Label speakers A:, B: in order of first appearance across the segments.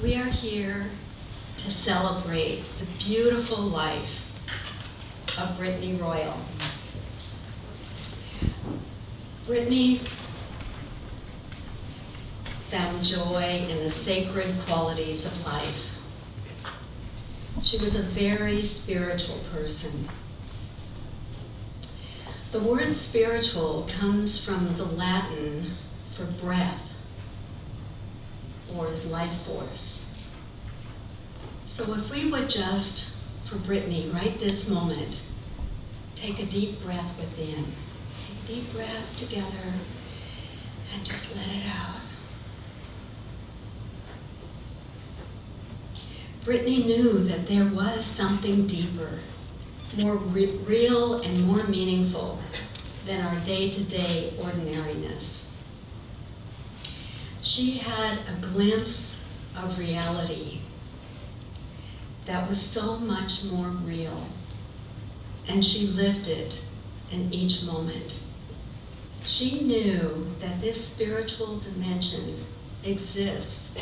A: we are here to celebrate the beautiful life of Brittany Royal. Brittany found joy in the sacred qualities of life. She was a very spiritual person. The word spiritual comes from the Latin for breath or life force. So if we would just, for Brittany, right this moment, take a deep breath within. Take a deep breath together and just let it out. Brittany knew that there was something deeper, more real and more meaningful than our day-to-day ordinariness. She had a glimpse of reality that was so much more real, and she lived it in each moment. She knew that this spiritual dimension exists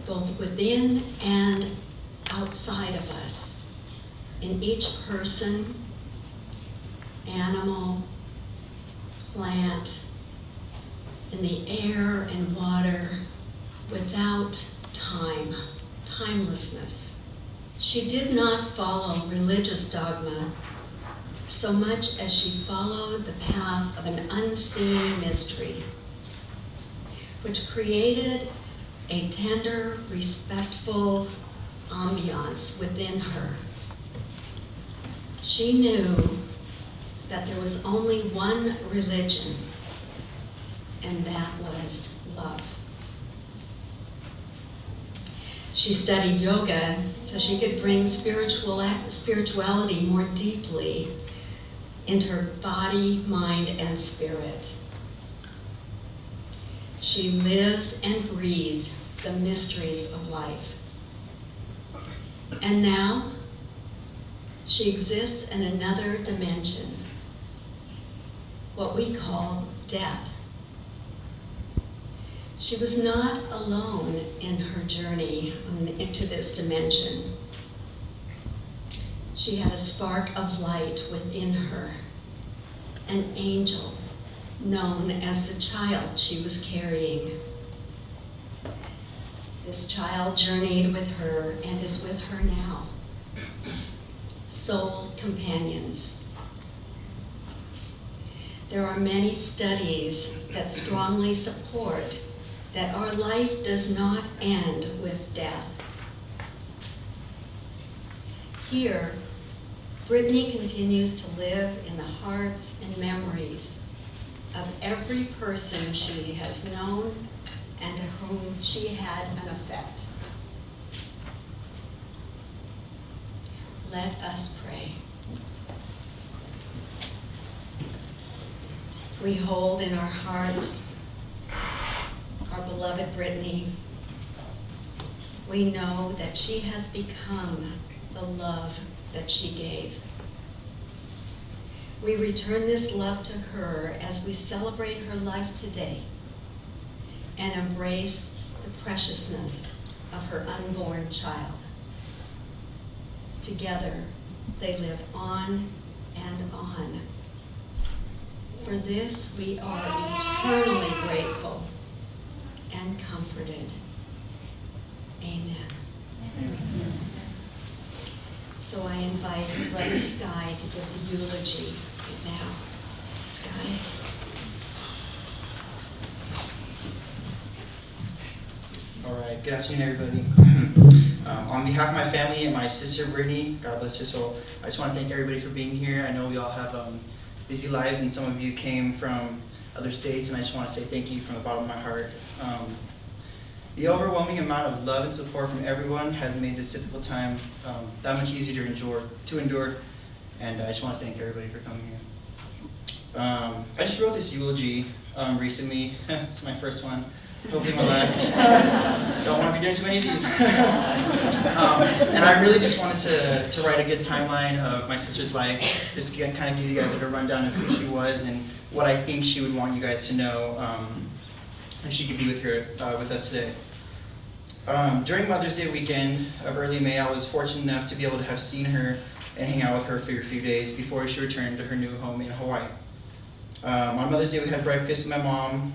A: both within and outside of us, in each person, animal, plant, in the air and water, without time, timelessness. She did not follow religious dogma so much as she followed the path of an unseen mystery, which created a tender, respectful ambiance within her. She knew that there was only one religion, and that was love. She studied yoga so she could bring spirituality more deeply into her body, mind, and spirit. She lived and breathed the mysteries of life. And now, she exists in another dimension, what we call death. She was not alone in her journey into this dimension. She had a spark of light within her, an angel known as the child she was carrying. This child journeyed with her and is with her now. Soul companions. There are many studies that strongly support that our life does not end with death. Here, Brittany continues to live in the hearts and memories of every person she has known and to whom she had an effect. Let us pray. We hold in our hearts our beloved Brittany. We know that she has become the love that she gave. We return this love to her as we celebrate her life today and embrace the preciousness of her unborn child. Together, they live on and on. For this, we are eternally grateful and comforted. Amen. Amen. So I invite Brother Sky to give the eulogy now. Sky.
B: All right, good afternoon, everybody. On behalf of my family and my sister, Brittany, God bless her soul, I just want to thank everybody for being here. I know we all have busy lives, and some of you came from other states, and I just want to say thank you from the bottom of my heart. The overwhelming amount of love and support from everyone has made this difficult time that much easier to endure, and I just want to thank everybody for coming here. I just wrote this eulogy recently. It's my first one. Hopefully my last. Don't want to be doing too many of these. And I really just wanted to write a good timeline of my sister's life, just to kind of give you guys like a rundown of who she was and what I think she would want you guys to know if she could be with us today. During Mother's Day weekend of early May, I was fortunate enough to be able to have seen her and hang out with her for a few days before she returned to her new home in Hawaii. On Mother's Day, we had breakfast with my mom.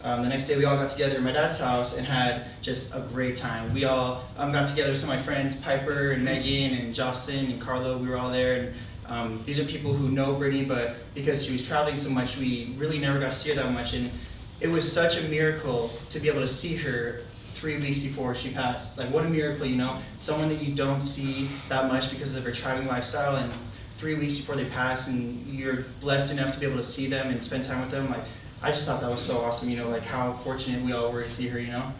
B: The next day, we all got together at my dad's house and had just a great time. We all got together with some of my friends, Piper and Megan and Jocelyn and Carlo. We were all there. And these are people who know Brittany, but because she was traveling so much, we really never got to see her that much. And it was such a miracle to be able to see her 3 weeks before she passed. Like, what a miracle, you know? Someone that you don't see that much because of their traveling lifestyle, and 3 weeks before they pass, and you're blessed enough to be able to see them and spend time with them. Like, I just thought that was so awesome, you know, like how fortunate we all were to see her, you know?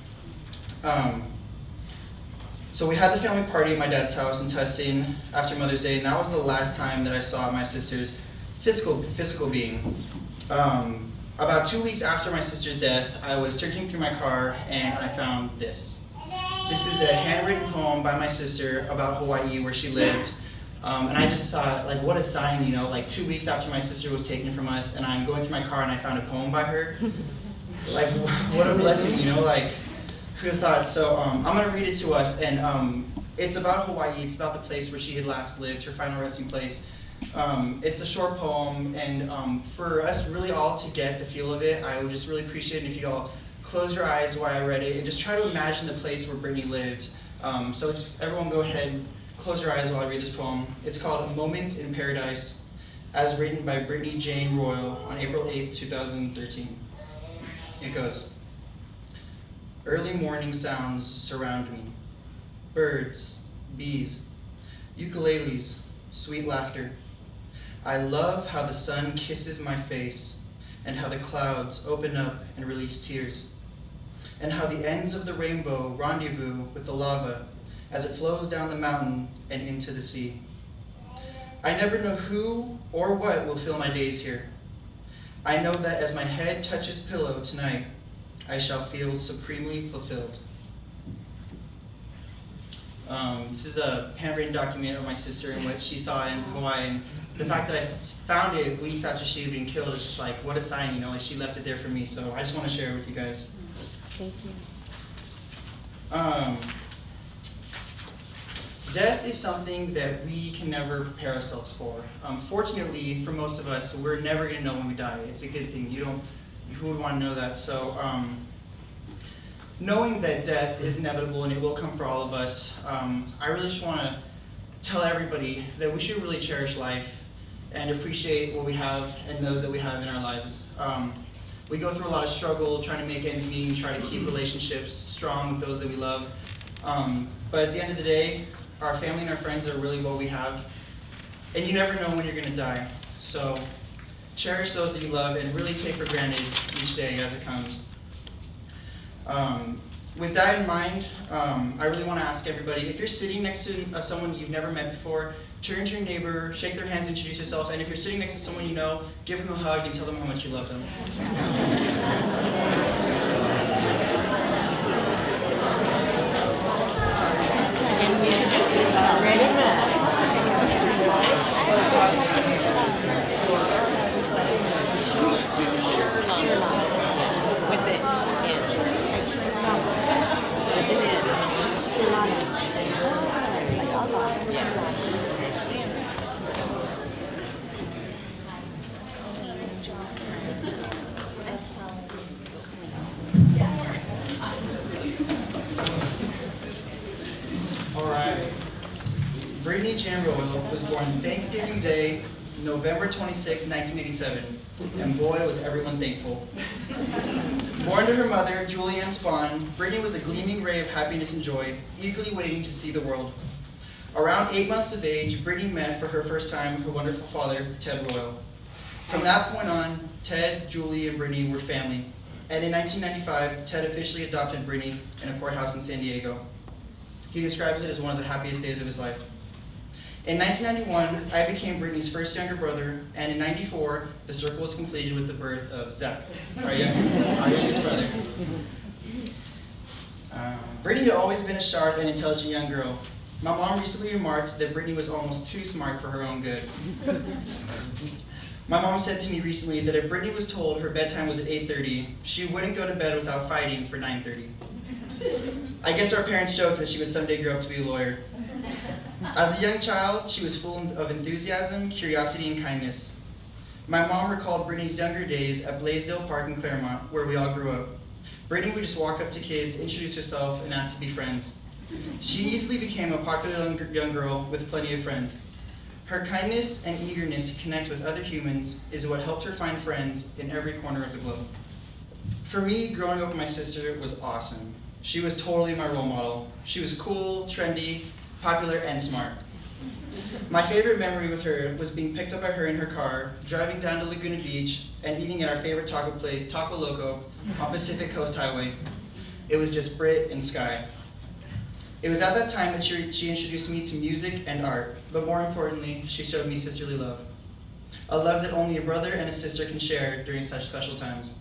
B: So we had the family party at my dad's house in Tustin after Mother's Day, and that was the last time that I saw my sister's physical being. About 2 weeks after my sister's death, I was searching through my car and I found this. This is a handwritten poem by my sister about Hawaii, where she lived. And I just saw, like, what a sign, you know, like 2 weeks after my sister was taken from us, and I'm going through my car and I found a poem by her. Like, what a blessing, you know, like, who'd have thought? So I'm going to read it to us, and it's about Hawaii. It's about the place where she had last lived, her final resting place. It's a short poem, and for us really all to get the feel of it, I would just really appreciate it if you all close your eyes while I read it and just try to imagine the place where Brittany lived. So just everyone go ahead, close your eyes while I read this poem. It's called A Moment in Paradise, as written by Brittany Jane Royal on April 8th, 2013. It goes, early morning sounds surround me. Birds, bees, ukuleles, sweet laughter. I love how the sun kisses my face, and how the clouds open up and release tears, and how the ends of the rainbow rendezvous with the lava as it flows down the mountain and into the sea. I never know who or what will fill my days here. I know that as my head touches pillow tonight, I shall feel supremely fulfilled. This is a handwritten document of my sister and what she saw in Hawaii. And the fact that I found it weeks after she had been killed is just like, what a sign, you know, like she left it there for me. So I just want to share it with you guys.
C: Thank you.
B: Death is something that we can never prepare ourselves for. Fortunately, for most of us, we're never going to know when we die. It's a good thing. Who would want to know that? So knowing that death is inevitable and it will come for all of us, I really just want to tell everybody that we should really cherish life and appreciate what we have and those that we have in our lives. We go through a lot of struggle trying to make ends meet and try to keep relationships strong with those that we love. But at the end of the day, our family and our friends are really what we have. And you never know when you're going to die. So cherish those that you love and really take for granted each day as it comes. With that in mind, I really want to ask everybody, if you're sitting next to someone you've never met before, turn to your neighbor, shake their hands, introduce yourself, and if you're sitting next to someone you know, give them a hug and tell them how much you love them. Brittany Jane Royal was born Thanksgiving Day, November 26, 1987, and boy was everyone thankful. Born to her mother, Julianne Spahn, Brittany was a gleaming ray of happiness and joy, eagerly waiting to see the world. Around 8 months of age, Brittany met for her first time her wonderful father, Ted Royal. From that point on, Ted, Julie, and Brittany were family, and in 1995, Ted officially adopted Brittany in a courthouse in San Diego. He describes it as one of the happiest days of his life. In 1991, I became Brittany's first younger brother, and in 94, the circle was completed with the birth of Zach, our youngest brother. Brittany had always been a sharp and intelligent young girl. My mom recently remarked that Brittany was almost too smart for her own good. My mom said to me recently that if Brittany was told her bedtime was at 8:30, she wouldn't go to bed without fighting for 9:30. I guess our parents joked that she would someday grow up to be a lawyer. As a young child, she was full of enthusiasm, curiosity, and kindness. My mom recalled Brittany's younger days at Blaisdell Park in Claremont, where we all grew up. Brittany would just walk up to kids, introduce herself, and ask to be friends. She easily became a popular young girl with plenty of friends. Her kindness and eagerness to connect with other humans is what helped her find friends in every corner of the globe. For me, growing up with my sister was awesome. She was totally my role model. She was cool, trendy, popular, and smart. My favorite memory with her was being picked up by her in her car, driving down to Laguna Beach, and eating at our favorite taco place, Taco Loco, on Pacific Coast Highway. It was just Brit and Sky. It was at that time that she introduced me to music and art, but more importantly, she showed me sisterly love. A love that only a brother and a sister can share during such special times.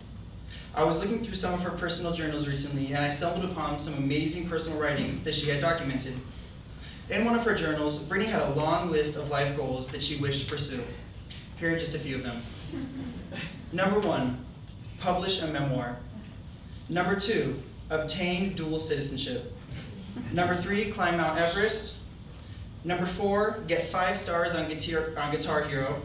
B: I was looking through some of her personal journals recently, and I stumbled upon some amazing personal writings that she had documented. In one of her journals, Brittany had a long list of life goals that she wished to pursue. Here are just a few of them. Number 1, publish a memoir. Number 2, obtain dual citizenship. Number 3, climb Mount Everest. Number 4, get 5 stars on Guitar Hero.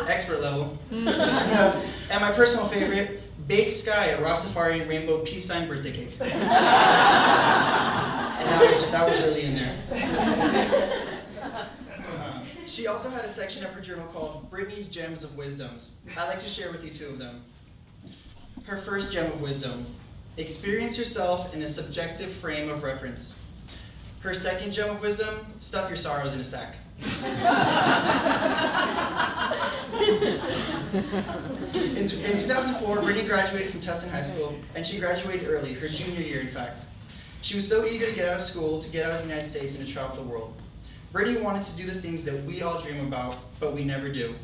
B: expert level. And my personal favorite, bake Sky a Rastafarian rainbow peace sign birthday cake. And that was really in there. She also had a section of her journal called Brittany's Gems of Wisdoms. I'd like to share with you 2 of them. Her first gem of wisdom: experience yourself in a subjective frame of reference. Her second gem of wisdom: stuff your sorrows in a sack. In 2004, Brittany graduated from Tustin High School, and she graduated early, her junior year in fact. She was so eager to get out of school, to get out of the United States, and to travel the world. Brittany wanted to do the things that we all dream about, but we never do.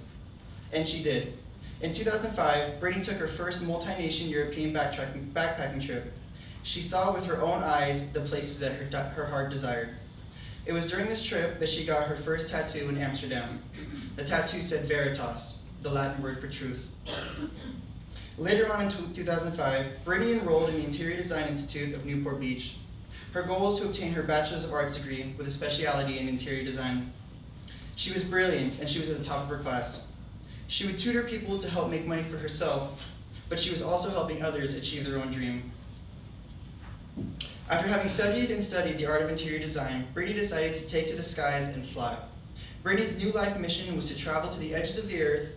B: And she did. In 2005, Brittany took her first multi-nation European backpacking trip. She saw with her own eyes the places that her heart desired. It was during this trip that she got her first tattoo in Amsterdam. The tattoo said Veritas, the Latin word for truth. Later on in 2005, Brittany enrolled in the Interior Design Institute of Newport Beach. Her goal was to obtain her Bachelor's of Arts degree with a specialty in interior design. She was brilliant, and she was at the top of her class. She would tutor people to help make money for herself, but she was also helping others achieve their own dream. After having studied the art of interior design, Brittany decided to take to the skies and fly. Brittany's new life mission was to travel to the edges of the earth,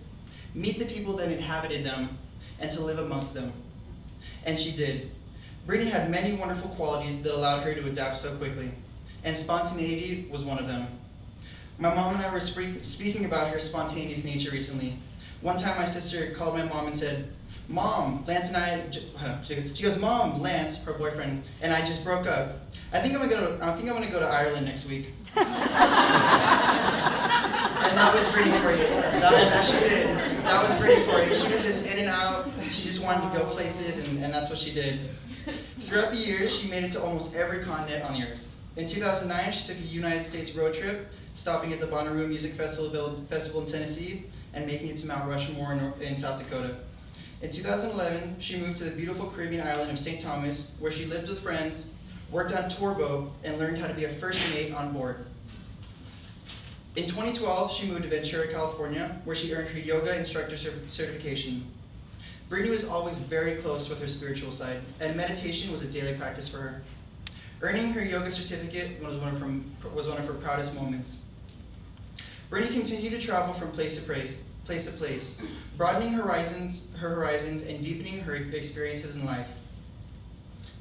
B: meet the people that inhabited them, and to live amongst them. And she did. Brittany had many wonderful qualities that allowed her to adapt so quickly, and spontaneity was one of them. My mom and I were speaking about her spontaneous nature recently. One time my sister called my mom and said, "Mom, Lance and I," she goes, "Mom, Lance," her boyfriend, "and I just broke up. I think I'm gonna go to Ireland next week." And that was Brittany for you. That she did. That was Brittany for you. She was just in and out. She just wanted to go places, and that's what she did. Throughout the years, she made it to almost every continent on the earth. In 2009, she took a United States road trip, stopping at the Bonnaroo Music Festival in Tennessee, and making it to Mount Rushmore in South Dakota. In 2011, she moved to the beautiful Caribbean island of St. Thomas, where she lived with friends, worked on tour boat, and learned how to be a first mate on board. In 2012, she moved to Ventura, California, where she earned her yoga instructor certification. Brittany was always very close with her spiritual side, and meditation was a daily practice for her. Earning her yoga certificate was one of her proudest moments. Brittany continued to travel from place to place, broadening her horizons and deepening her experiences in life.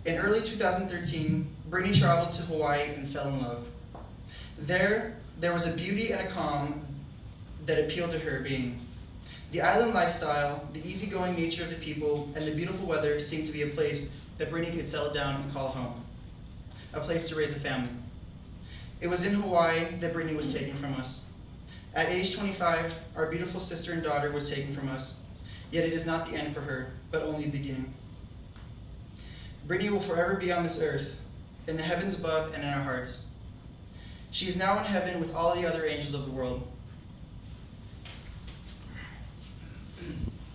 B: In early 2013, Brittany traveled to Hawaii and fell in love. There was a beauty and a calm that appealed to her being. The island lifestyle, the easygoing nature of the people, and the beautiful weather seemed to be a place that Brittany could settle down and call home, a place to raise a family. It was in Hawaii that Brittany was taken from us. At age 25, our beautiful sister and daughter was taken from us, yet it is not the end for her, but only the beginning. Brittany will forever be on this earth, in the heavens above and in our hearts. She is now in heaven with all the other angels of the world.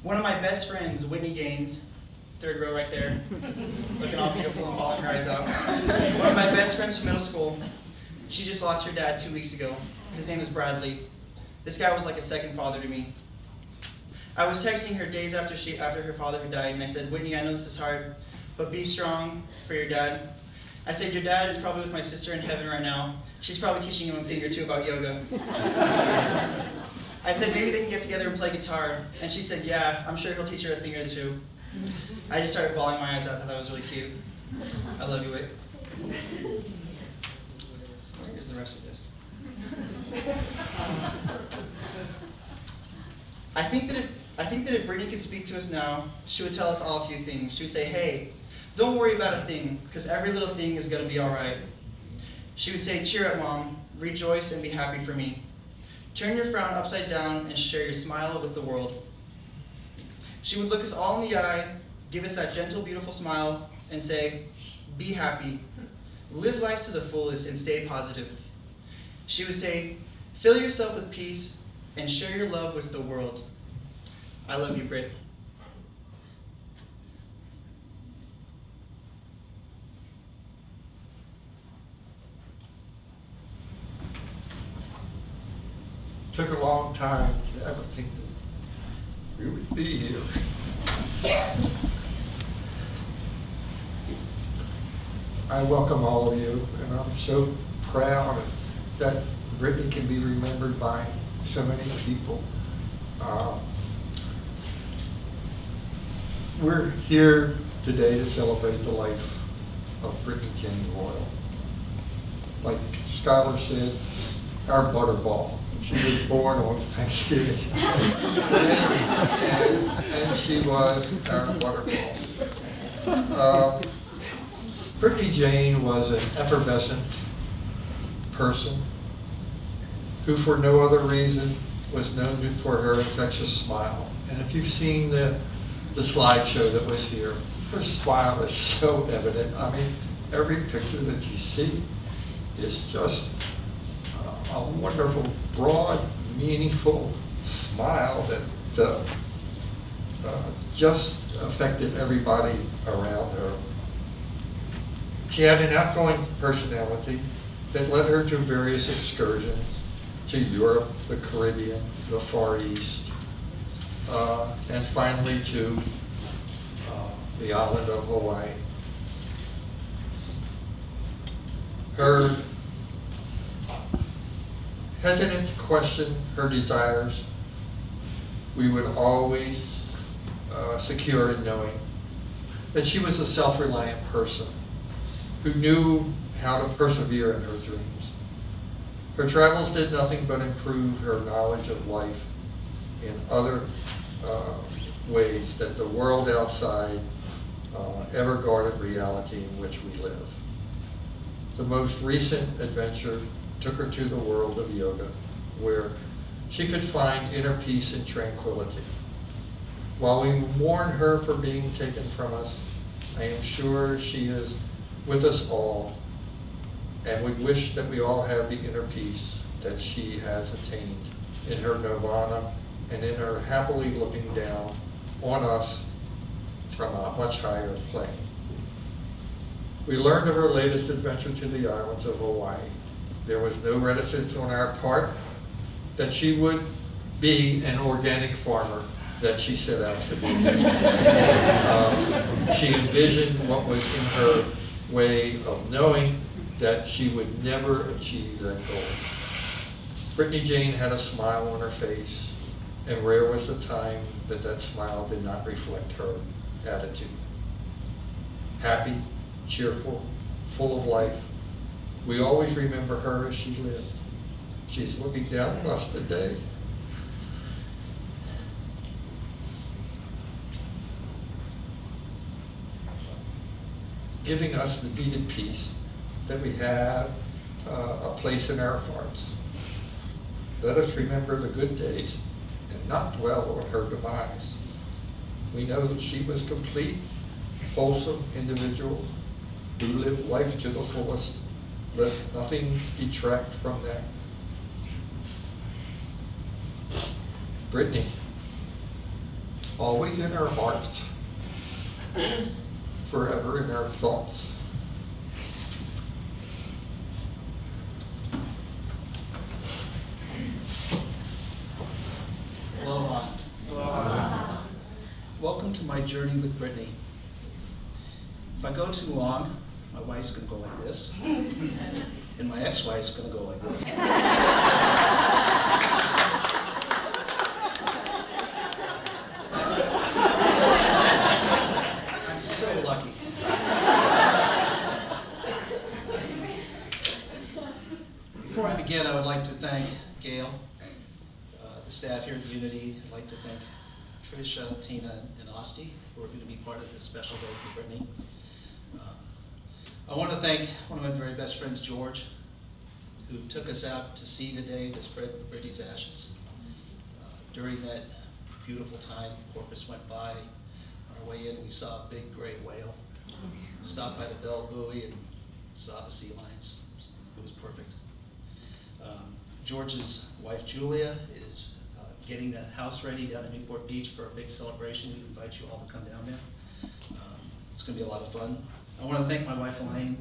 B: One of my best friends, Whitney Gaines, third row right there, looking all beautiful and bawling her eyes out. One of my best friends from middle school, she just lost her dad 2 weeks ago. His name is Bradley. This guy was like a second father to me. I was texting her days after her father had died, and I said, Whitney, I know this is hard, but be strong for your dad. I said, your dad is probably with my sister in heaven right now. She's probably teaching him a thing or two about yoga. I said, maybe they can get together and play guitar. And she said, yeah, I'm sure he'll teach her a thing or two. I just started bawling my eyes out. I thought that was really cute. I love you, Whit. Here's the rest of this. I think that if Brittany could speak to us now, she would tell us all a few things. She would say, hey, don't worry about a thing, because every little thing is going to be all right. She would say, cheer up, Mom. Rejoice and be happy for me. Turn your frown upside down and share your smile with the world. She would look us all in the eye, give us that gentle, beautiful smile, and say, be happy. Live life to the fullest and stay positive. She would say, fill yourself with peace and share your love with the world. I love you, Britt.
C: Took a long time to ever think that we would be here. I welcome all of you, and I'm so proud that Brittany can be remembered by so many people. We're here today to celebrate the life of Brittany Jane Royal. Like Skylar said, our butterball. She was born on Thanksgiving, and she was our butterball. Brittany Jane was an effervescent person who, for no other reason, was known for her infectious smile. And if you've seen the slideshow that was here, her smile is so evident. I mean, every picture that you see is just a wonderful, broad, meaningful smile that just affected everybody around her. She had an outgoing personality that led her to various excursions to Europe, the Caribbean, the Far East, and finally to the island of Hawaii. Her hesitant to question her desires, we would always secure in knowing that she was a self-reliant person who knew how to persevere in her dreams. Her travels did nothing but improve her knowledge of life in other ways that the world outside ever guarded reality in which we live. The most recent adventure took her to the world of yoga, where she could find inner peace and tranquility. While we mourn her for being taken from us, I am sure she is with us all, and we wish that we all have the inner peace that she has attained in her nirvana and in her happily looking down on us from a much higher plane. We learned of her latest adventure to the islands of Hawaii. There was no reticence on our part that she would be an organic farmer that she set out to be. She envisioned what was in her way of knowing that she would never achieve that goal. Brittany Jane had a smile on her face, and rare was the time that that smile did not reflect her attitude. Happy, cheerful, full of life, we always remember her as she lived. She's looking down on us today. Giving us the needed peace that we have a place in our hearts. Let us remember the good days and not dwell on her demise. We know that she was complete, wholesome individual who lived life to the fullest. Let nothing detract from that. Brittany, always in our hearts, forever in our thoughts.
D: Aloha. Aloha. Welcome to my journey with Brittany. If I go too long, my wife's gonna go like this, and my ex-wife's gonna go like this. I'm so lucky. Before I begin, I would like to thank Gail, the staff here at Unity. I'd like to thank Tricia, Tina, and Osti, who are going to be part of this special day for Brittany. I want to thank one of my very best friends, George, who took us out to sea today to spread Brittany's ashes. During that beautiful time, porpoise went by. On our way in, we saw a big gray whale. Stopped by the Bell Buoy and saw the sea lions. It was perfect. George's wife, Julia, is getting the house ready down at Newport Beach for a big celebration. We invite you all to come down there. It's going to be a lot of fun. I want to thank my wife, Elaine.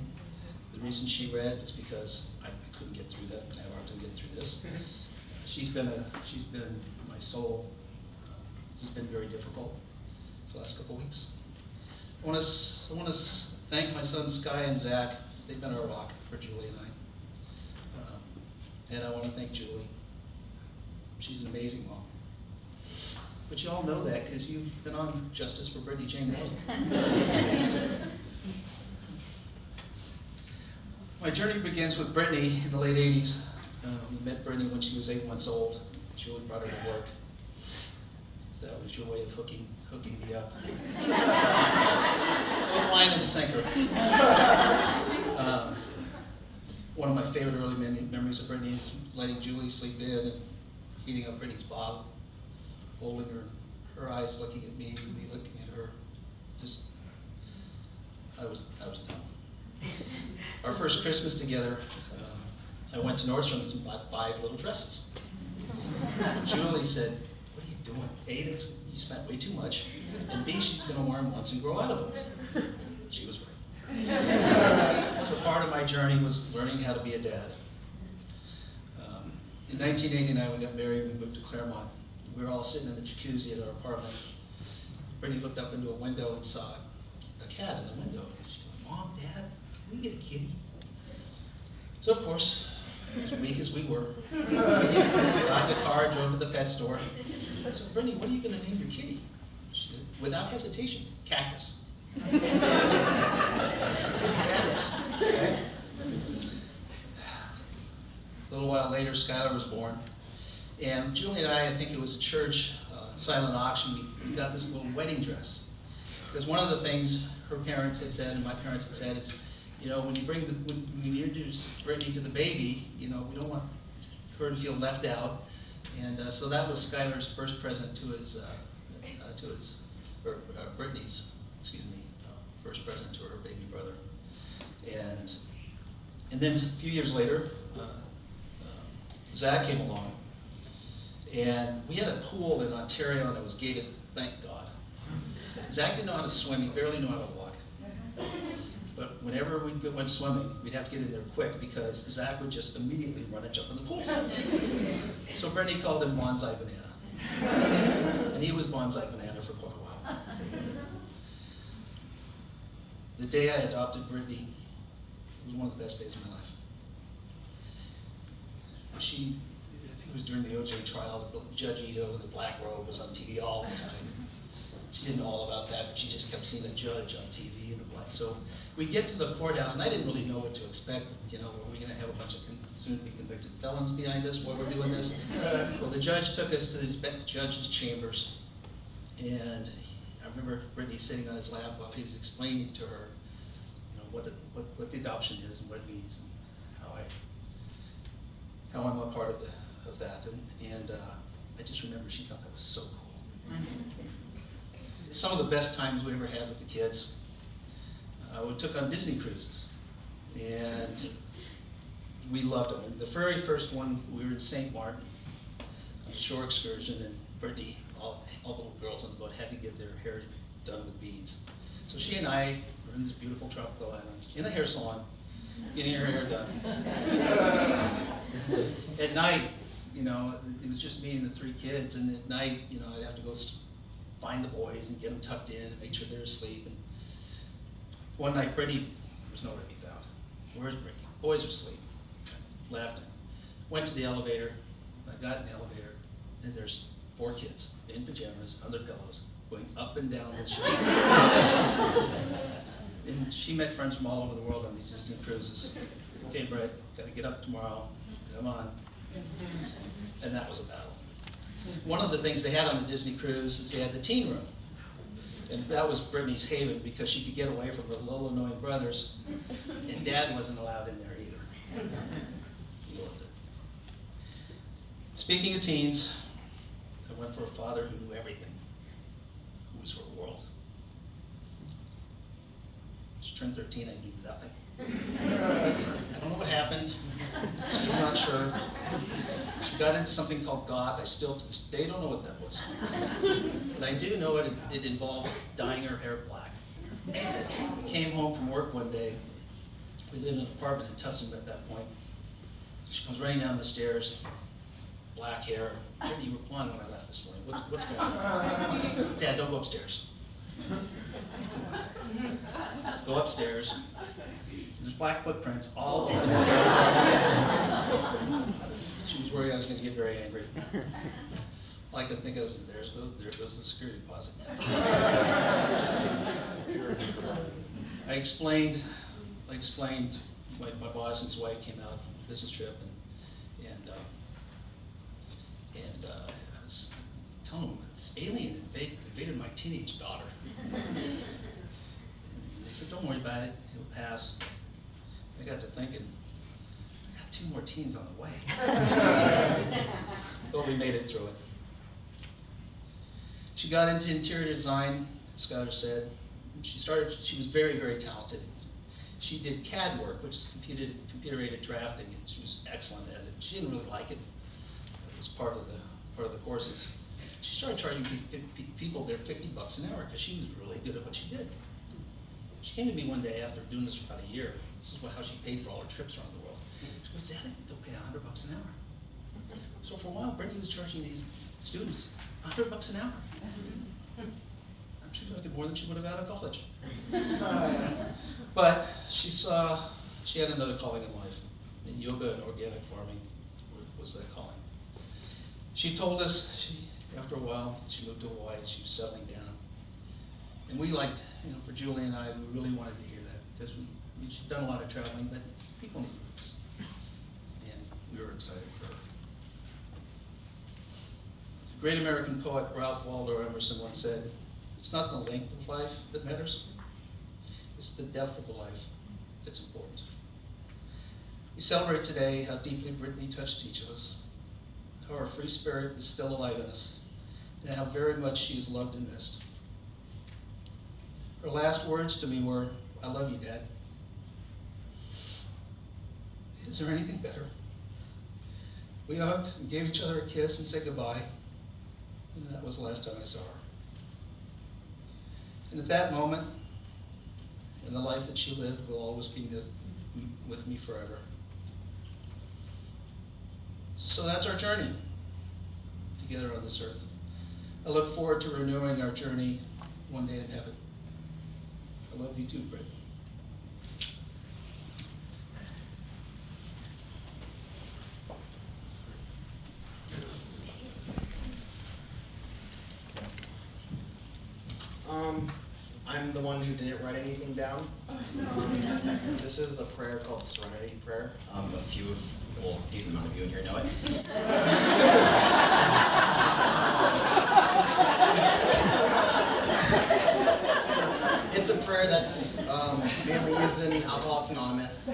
D: The reason she read is because I couldn't get through that. I have a hard time getting through this. She's been my soul. This has been very difficult for the last couple of weeks. I want to thank my sons, Sky and Zach. They've been our rock for Julie and I. And I want to thank Julie. She's an amazing mom. But you all know that because you've been on Justice for Brittany Jane Lane. My journey begins with Brittany in the late 80s. We met Brittany when she was 8 months old. Julie brought her to work. That was your way of hooking me up. Hook, line, and sinker. One of my favorite early memories of Brittany is letting Julie sleep in and heating up Brittany's bottle, holding her eyes looking at me, me looking at her. Just, I was done. Our first Christmas together, I went to Nordstrom's and bought 5 little dresses. Julie said, "What are you doing? A, you spent way too much, and B, she's gonna wear them once and grow out of them." She was right. So part of my journey was learning how to be a dad. In 1989, we got married and we moved to Claremont. We were all sitting in the jacuzzi at our apartment. Brittany looked up into a window and saw a cat in the window. She goes, "Mom, Dad, can we get a kitty?" So of course, as weak as we were, got in the car, drove to the pet store. I said, "Brittany, what are you going to name your kitty?" She said, without hesitation, Cactus. Cactus, okay? A little while later, Skylar was born. And Julie and I think it was a church silent auction, we got this little wedding dress. Because one of the things her parents had said and my parents had said is, you know, when you introduce Brittany to the baby, you know, we don't want her to feel left out. And so that was Skylar's first present to Brittany's, first present to her baby brother. And then a few years later, Zach came along. And we had a pool in Ontario and it was gated, thank God. Zach didn't know how to swim, he barely knew how to walk. But whenever we went swimming, we'd have to get in there quick because Zach would just immediately run and jump in the pool. So Brittany called him Bonsai Banana. And he was Bonsai Banana for quite a while. The day I adopted Brittany was one of the best days of my life. I think it was during the OJ trial, Judge Ito in the black robe was on TV all the time. She didn't know all about that, but she just kept seeing a judge on TV in the black. So we get to the courthouse, and I didn't really know what to expect. You know, are we going to have a bunch of soon-to-be convicted felons behind us while we're doing this? Well, the judge took us to his judge's chambers, and I remember Brittany sitting on his lap while he was explaining to her, you know, what the adoption is and what it means, and how I'm a part of that. And I just remember she thought that was so cool. Some of the best times we ever had with the kids, we took on Disney cruises, and we loved them. And the very first one, we were in St. Martin on a shore excursion, and Brittany, all the little girls on the boat had to get their hair done with beads. So she and I were in this beautiful tropical island, in a hair salon, getting her hair done. At night, you know, it was just me and the 3 kids, and at night, you know, I'd have to go find the boys and get them tucked in and make sure they're asleep. And one night, Brittany was nowhere to be found. Where's Brittany? Boys are asleep. Left. Went to the elevator. I got in the elevator, and there's 4 kids in pajamas, on their pillows, going up and down the street. And she met friends from all over the world on these Disney cruises. Okay, Brett, gotta get up tomorrow. Come on. And that was a battle. One of the things they had on the Disney cruise is they had the teen room. And that was Brittany's haven because she could get away from her little annoying brothers, and Dad wasn't allowed in there either. He loved it. Speaking of teens, I went for a father who knew everything, who was her world. She turned 13, I knew nothing. I don't know what happened, still not sure. She got into something called goth. I still to this day don't know what that was. But I do know it involved dyeing her hair black. I came home from work one day. We lived in an apartment in Tustin at that point. She comes running down the stairs, black hair. Brittany, you were blonde when I left this morning. What's going on? Dad, don't go upstairs. Go upstairs. There's black footprints all over the table. She was worried I was going to get very angry. All I could think of was, there goes the security deposit. I explained. My boss and his wife came out from a business trip, and I was telling them this alien invaded my teenage daughter. And they said, "Don't worry about it, he'll pass." I got to thinking, I got 2 more teens on the way. But we made it through it. She got into interior design, Skylar said. She was very, very talented. She did CAD work, which is computer-aided drafting, and she was excellent at it. She didn't really like it. It was part of the courses. She started charging people there $50 an hour because she was really good at what she did. She came to me one day after doing this for about a year. This is how she paid for all her trips around the world. She goes, "Dad, I think they'll pay $100 an hour." So for a while, Brittany was charging these students $100 an hour. She making more than she would have out of college. But she had another calling in life. And yoga and organic farming was that calling. She told us, after a while, she moved to Hawaii, she was settling down. And we liked, for Julie and I, we really wanted to hear that because she'd done a lot of traveling, but people need roots. And we were excited for her. The great American poet Ralph Waldo Emerson once said, "It's not the length of life that matters, it's the depth of the life that's important." We celebrate today how deeply Brittany touched each of us, how our free spirit is still alive in us, and how very much she is loved and missed. Her last words to me were, "I love you, Dad." Is there anything better? We hugged and gave each other a kiss and said goodbye, and that was the last time I saw her. And at that moment, and the life that she lived will always be with me forever. So that's our journey together on this earth. I look forward to renewing our journey one day in heaven. I love you too, Brittany.
E: I'm the one who didn't write anything down. This is a prayer called the Serenity Prayer. A decent amount of you in here know it. It's a prayer that's mainly used in Alcoholics Anonymous.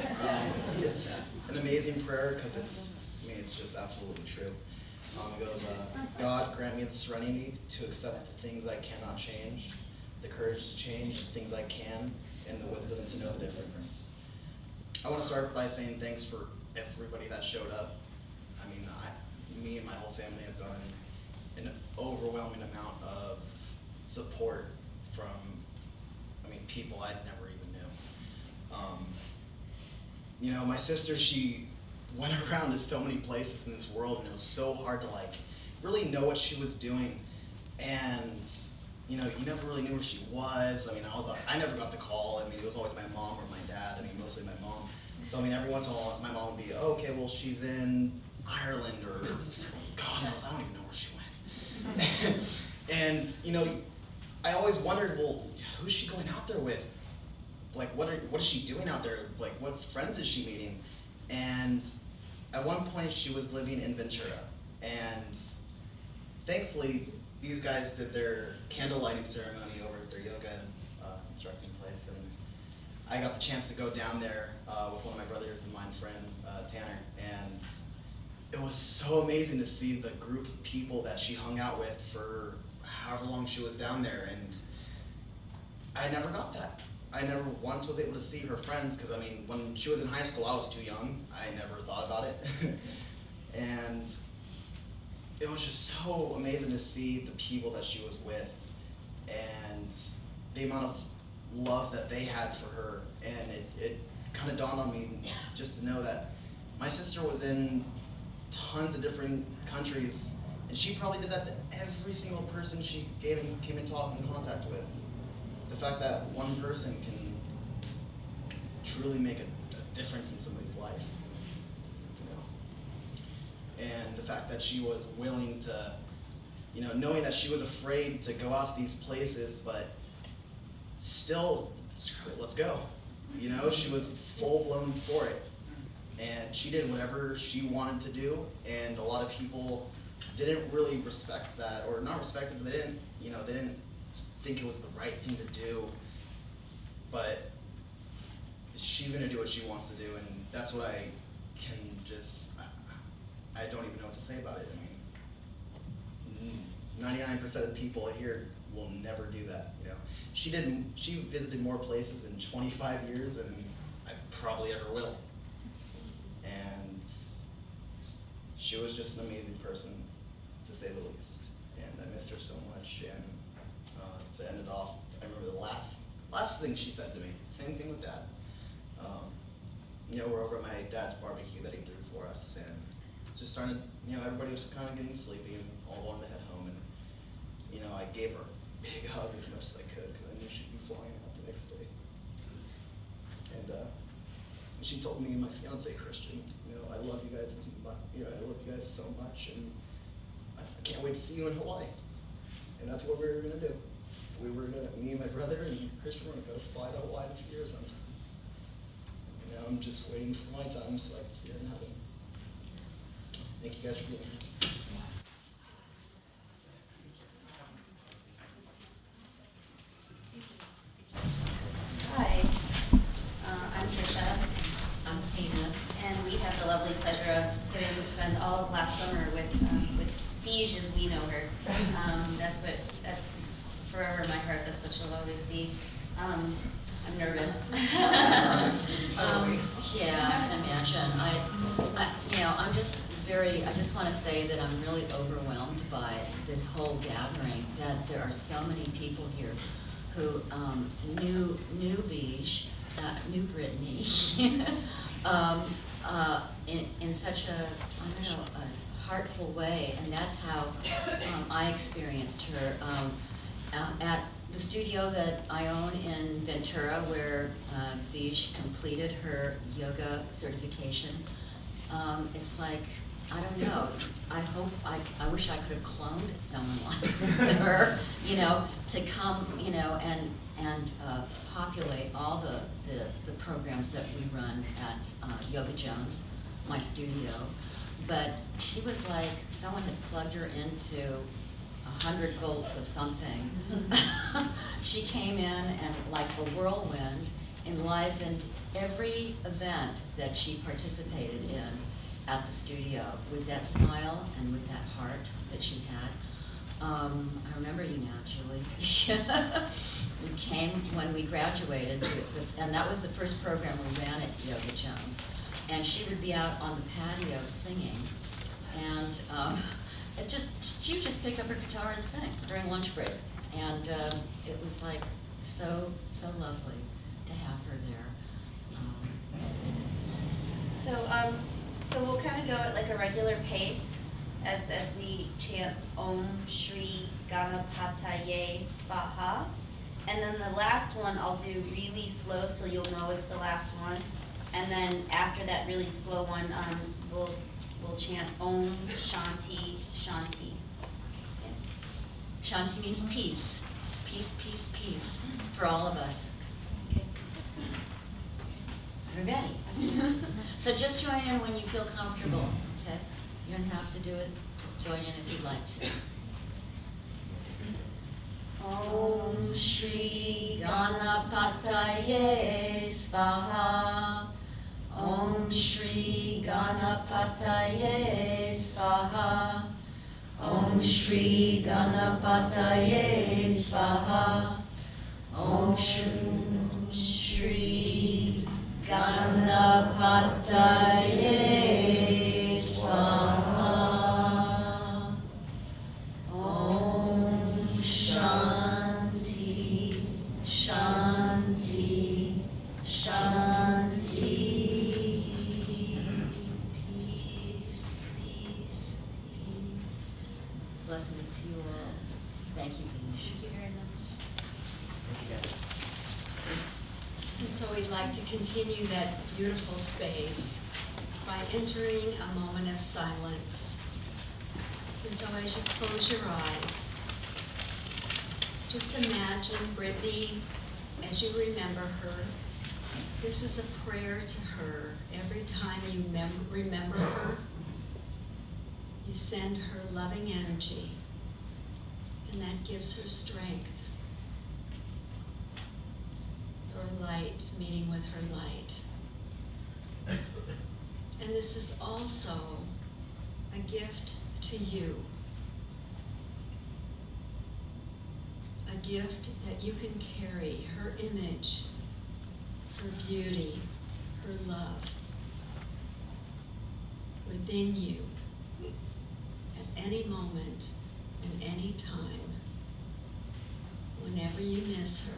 E: It's an amazing prayer because it's just absolutely true. It goes, God, grant me the serenity to accept the things I cannot change, the courage to change the things I can, and the wisdom to know the difference. I want to start by saying thanks for everybody that showed up. Me and my whole family have gotten an overwhelming amount of support from, I mean, people I'd never even knew. You know, my sister, she went around to so many places in this world, and it was so hard to like really know what she was doing. And you know, you never really knew where she was. I mean, I never got the call. I mean, it was always my mom or my dad. I mean, mostly my mom. So I mean, every once in a while, my mom would be, oh, okay, well, she's in Ireland, or God knows, I don't even know where she went. And you know, I always wondered, well, who's she going out there with? Like, what is she doing out there? Like, what friends is she meeting? And at one point, she was living in Ventura, and thankfully, these guys did their candle lighting ceremony over at their yoga resting place, and I got the chance to go down there with one of my brothers and my friend, Tanner, and it was so amazing to see the group of people that she hung out with for however long she was down there, and I never got that. I never once was able to see her friends, because I mean, when she was in high school, I was too young. I never thought about it. And it was just so amazing to see the people that she was with and the amount of love that they had for her. And it kind of dawned on me just to know that my sister was in tons of different countries, and she probably did that to every single person she came in contact with. The fact that one person can truly make a difference in somebody's life, you know? And the fact that she was willing to, you know, knowing that she was afraid to go out to these places, but still, screw it, let's go. You know, she was full-blown for it. And she did whatever she wanted to do, and a lot of people didn't really respect that, or not respect it, but they didn't think it was the right thing to do. But she's gonna do what she wants to do, and that's what I can just, I don't even know what to say about it. I mean, 99% of people here will never do that, you know. She visited more places in 25 years than I probably ever will. And she was just an amazing person, to say the least. And I miss her so much. And to end it off, I remember the last thing she said to me. Same thing with Dad. You know, we're over at my dad's barbecue that he threw for us, and it's just starting to, you know, everybody was kind of getting sleepy and all wanted to head home. And you know, I gave her a big hug as much as I could, because I knew she'd be flying out the next day. And she told me and my fiance Christian, you know, I love you guys as much, you know, I love you guys so much, and I can't wait to see you in Hawaii. And that's what we were gonna do. Me and my brother and Christian were gonna fly to Hawaii to see her sometime. And now I'm just waiting for my time so I can see her in heaven. Thank you guys for being here.
F: Hi, I'm Trisha. I'm Tina, and we had the lovely pleasure of getting to spend all of last summer with Beige as we know her. That's forever in my heart. That's what she'll always be. I'm nervous. Yeah, I can imagine. I just want to say that I'm really overwhelmed by this whole gathering. That there are so many people here who knew Beige, knew Brittany, in such a, I don't know, a heartful way, and that's how I experienced her. At the studio that I own in Ventura, where Beige completed her yoga certification, it's like, I don't know, I wish I could have cloned someone like her, you know, to come, you know, and populate all the programs that we run at Yoga Jones, my studio. But she was like, someone had plugged her into 100 volts of something. She came in and, like a whirlwind, enlivened every event that she participated in at the studio with that smile and with that heart that she had. I remember you now, Julie. You came when we graduated, and that was the first program we ran at Yoga Jones. And she would be out on the patio singing, and she would just pick up her guitar and sing during lunch break. And it was like so lovely to have her there.
G: So we'll kind of go at like a regular pace as we chant Om Shri Ganapataye Svaha. And then the last one I'll do really slow so you'll know it's the last one. And then after that really slow one, we'll chant Om Shanti Shanti.
F: Shanti means peace. Peace, peace, peace for all of us.
G: Okay.
F: We're ready. So just join in when you feel comfortable, okay? You don't have to do it, just join in if you'd like to. Om Shri Ganapataye Svaha. Om Shri Ganapataye Svaha. Om Shri Ganapataye Svaha. Om Shri Ganapataye Svaha. Om Shanti, Shanti, Shanti. Peace, peace, peace. Blessings to you all. Thank you, Beash.
G: Thank you very much.
A: And so we'd like to continue that beautiful space by entering a moment of silence. And so as you close your eyes, just imagine Brittany as you remember her. This is a prayer to her. Every time you remember her, you send her loving energy, and that gives her strength. Your light meeting with her light. And this is also a gift to you. A gift that you can carry her image, her beauty, her love within you at any moment and any time, whenever you miss her.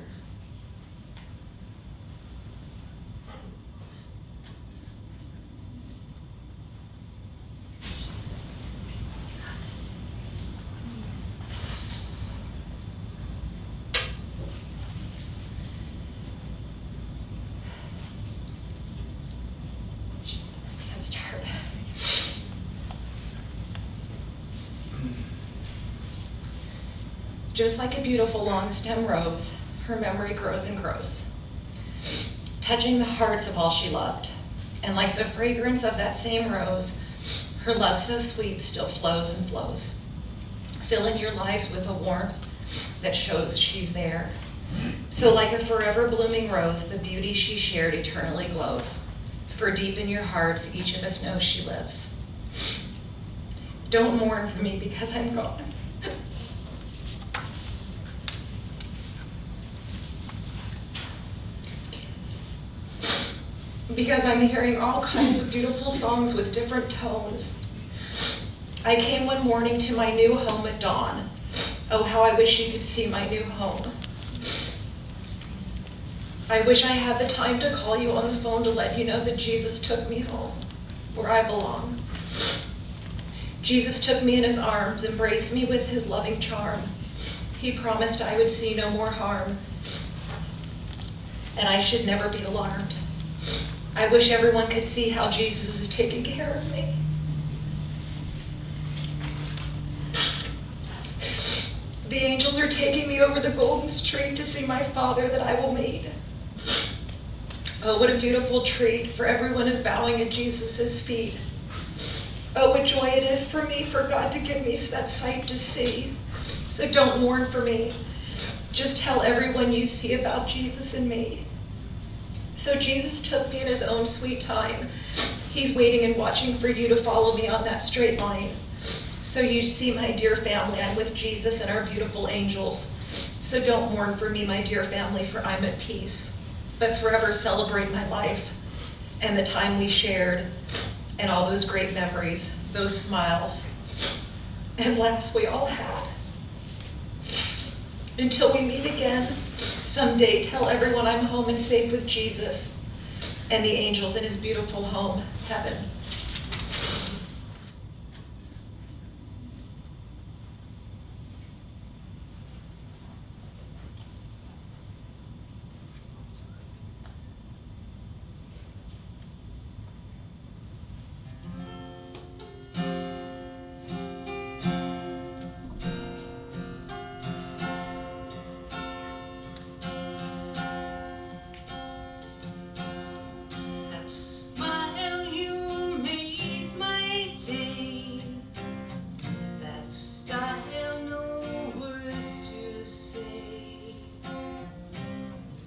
H: Just like a beautiful long stem rose, her memory grows and grows, touching the hearts of all she loved. And like the fragrance of that same rose, her love so sweet still flows and flows, filling your lives with a warmth that shows she's there. So like a forever blooming rose, the beauty she shared eternally glows. For deep in your hearts, each of us knows she lives. Don't mourn for me because I'm gone. Because I'm hearing all kinds of beautiful songs with different tones. I came one morning to my new home at dawn. Oh, how I wish you could see my new home. I wish I had the time to call you on the phone to let you know that Jesus took me home, where I belong. Jesus took me in his arms, embraced me with his loving charm. He promised I would see no more harm, and I should never be alarmed. I wish everyone could see how Jesus is taking care of me. The angels are taking me over the golden street to see my Father that I will meet. Oh, what a beautiful treat, for everyone is bowing at Jesus' feet. Oh, what joy it is for me, for God to give me that sight to see. So don't mourn for me. Just tell everyone you see about Jesus and me. So Jesus took me in his own sweet time. He's waiting and watching for you to follow me on that straight line. So you see, my dear family, I'm with Jesus and our beautiful angels. So don't mourn for me, my dear family, for I'm at peace, but forever celebrate my life and the time we shared and all those great memories, those smiles and laughs we all had. Until we meet again, someday tell everyone I'm home and safe with Jesus and the angels in his beautiful home, heaven.
I: That smile you made my day. That style, no words to say.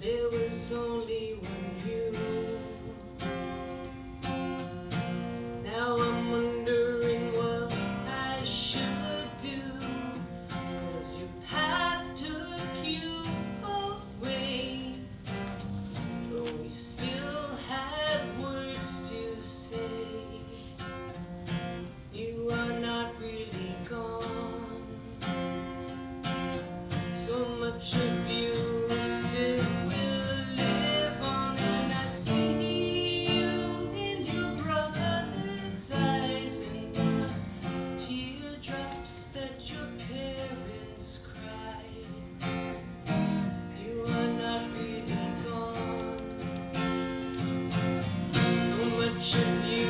I: There was only one you. Now I'm wondering what I should do. 'Cause your path took you away. But we still had words to say. You are not really gone. So much of you still will live on, and I see you in your brother's eyes, in the teardrops that your parents cried. You are not really gone. So much of you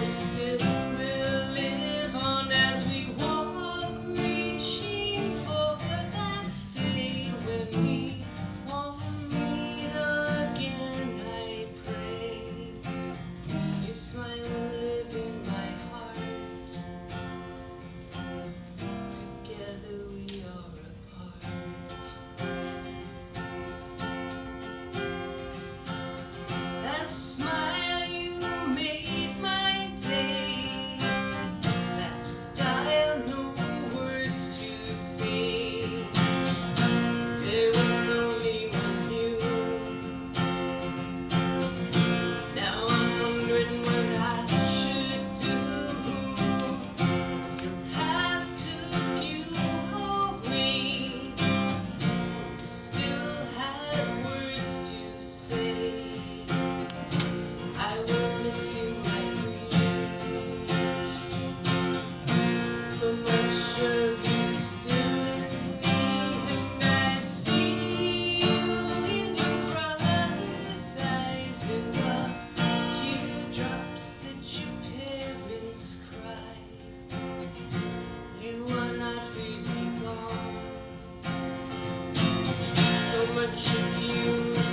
I: still will live on as we walk, reaching for that day when we won't meet again. I pray your smile will live in my heart. Together we are apart. That smile you made my day. That style, no words to say. There was only one you. Now I'm wondering what I should do. 'Cause your path took you away. We still had words to say. I will miss you, my queen. So much of you still in me, and I see you in your brother's eyes, in the teardrops that your parents cried. You are not really gone. So much of you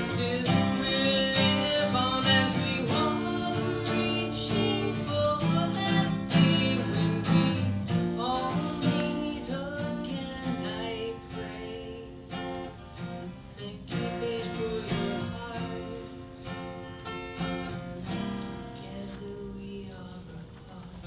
I: still will live on as we walk, reaching for that day when we all meet again. I pray that keep it for your heart. Together we are apart.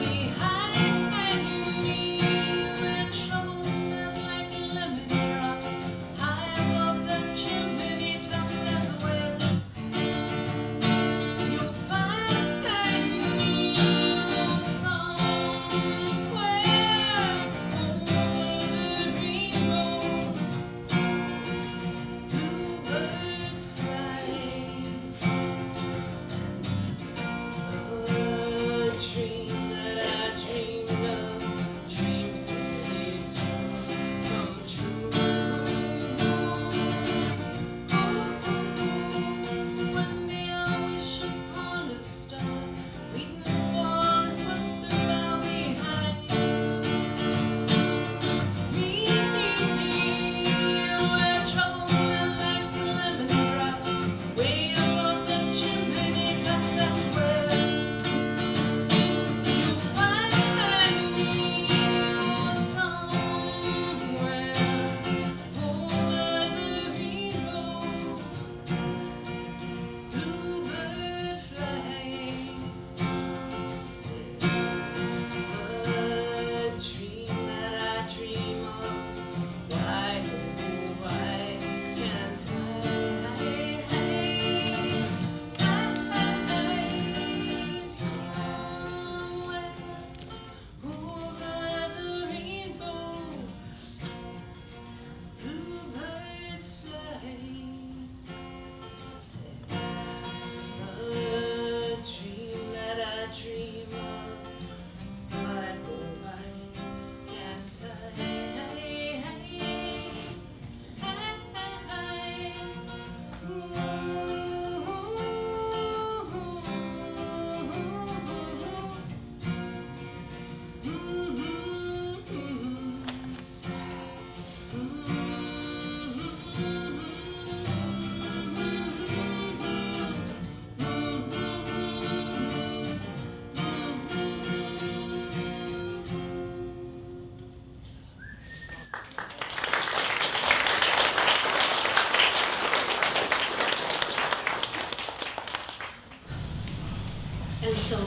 I: We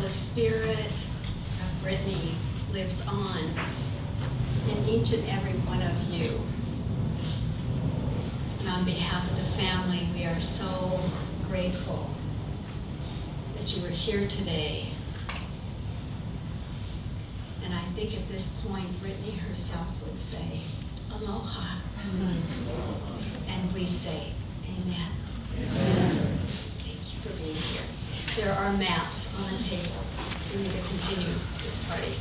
A: the spirit of Brittany lives on in each and every one of you. And on behalf of the family, we are so grateful that you were here today. And I think at this point, Brittany herself would say, aloha. And we say, amen. Thank you for being here. There are maps on the table. We need to continue this party.